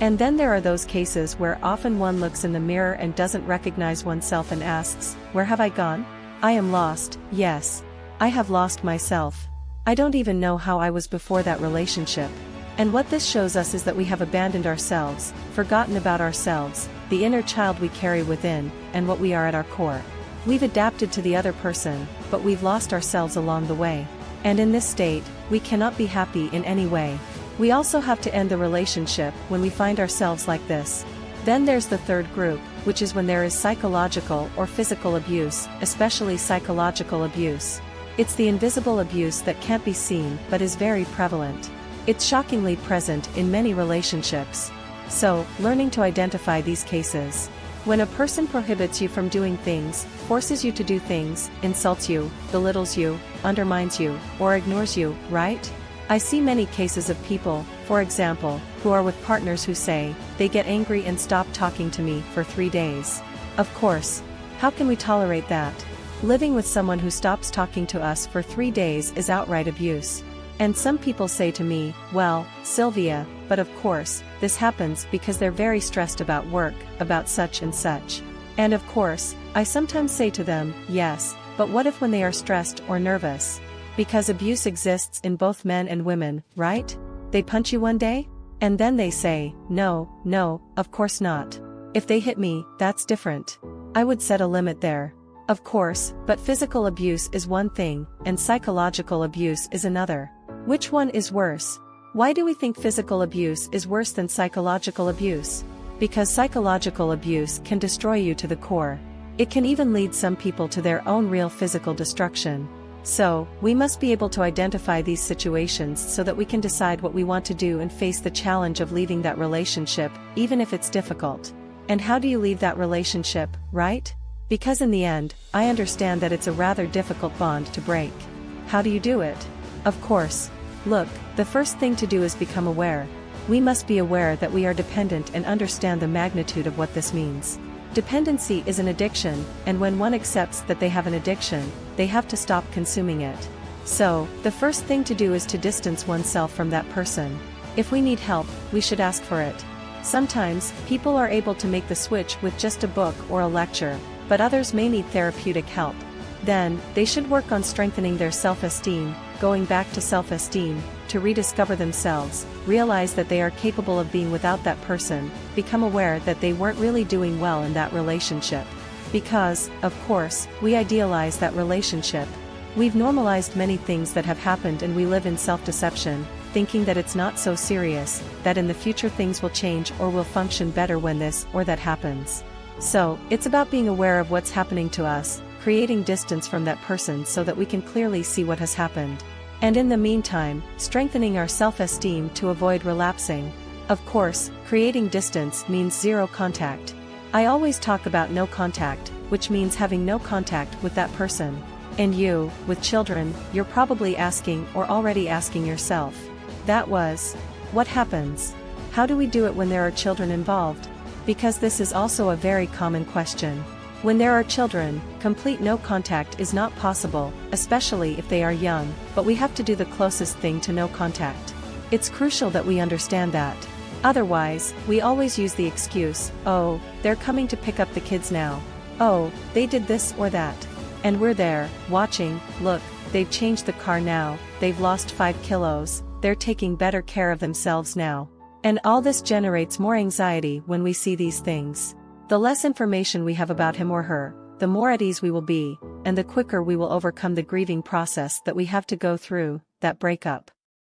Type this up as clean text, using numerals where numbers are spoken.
And then there are those cases where often one looks in the mirror and doesn't recognize oneself and asks, where have I gone? I am lost, yes. I have lost myself. I don't even know how I was before that relationship. And what this shows us is that we have abandoned ourselves, forgotten about ourselves, the inner child we carry within, and what we are at our core. We've adapted to the other person, but we've lost ourselves along the way. And in this state, we cannot be happy in any way. We also have to end the relationship when we find ourselves like this. Then there's the third group, which is when there is psychological or physical abuse, especially psychological abuse. It's the invisible abuse that can't be seen but is very prevalent. It's shockingly present in many relationships. So, learning to identify these cases. When a person prohibits you from doing things, forces you to do things, insults you, belittles you, undermines you, or ignores you, right? I see many cases of people, for example, who are with partners who say, they get angry and stop talking to me for 3 days. Of course. How can we tolerate that? Living with someone who stops talking to us for 3 days is outright abuse. And some people say to me, well, Sylvia, but of course, this happens because they're very stressed about work, about such and such. And of course, I sometimes say to them, yes, but what if when they are stressed or nervous? Because abuse exists in both men and women, right? They punch you one day? And then they say, no, of course not. If they hit me, that's different. I would set a limit there. Of course, but physical abuse is one thing, and psychological abuse is another. Which one is worse? Why do we think physical abuse is worse than psychological abuse? Because psychological abuse can destroy you to the core. It can even lead some people to their own real physical destruction. So, we must be able to identify these situations so that we can decide what we want to do and face the challenge of leaving that relationship, even if it's difficult. And how do you leave that relationship, right? Because in the end, I understand that it's a rather difficult bond to break. How do you do it? Of course. Look, the first thing to do is become aware. We must be aware that we are dependent and understand the magnitude of what this means. Dependency is an addiction, and when one accepts that they have an addiction, they have to stop consuming it. So, the first thing to do is to distance oneself from that person. If we need help, we should ask for it. Sometimes, people are able to make the switch with just a book or a lecture, but others may need therapeutic help. Then, they should work on strengthening their self-esteem, going back to self-esteem, to rediscover themselves, realize that they are capable of being without that person, become aware that they weren't really doing well in that relationship. Because, of course, we idealize that relationship. We've normalized many things that have happened and we live in self-deception, thinking that it's not so serious, that in the future things will change or will function better when this or that happens. So, it's about being aware of what's happening to us, creating distance from that person so that we can clearly see what has happened. And in the meantime, strengthening our self-esteem to avoid relapsing. Of course, creating distance means zero contact. I always talk about no contact, which means having no contact with that person. And you, with children, you're probably asking or already asking yourself. What happens? How do we do it when there are children involved? Because this is also a very common question. When there are children, complete no contact is not possible, especially if they are young, but we have to do the closest thing to no contact. It's crucial that we understand that. Otherwise, we always use the excuse, oh, they're coming to pick up the kids now. Oh, they did this or that. And we're there, watching, look, they've changed the car now, they've lost 5 kilos, they're taking better care of themselves now. And all this generates more anxiety when we see these things. The less information we have about him or her, the more at ease we will be, and the quicker we will overcome the grieving process that we have to go through, that breakup.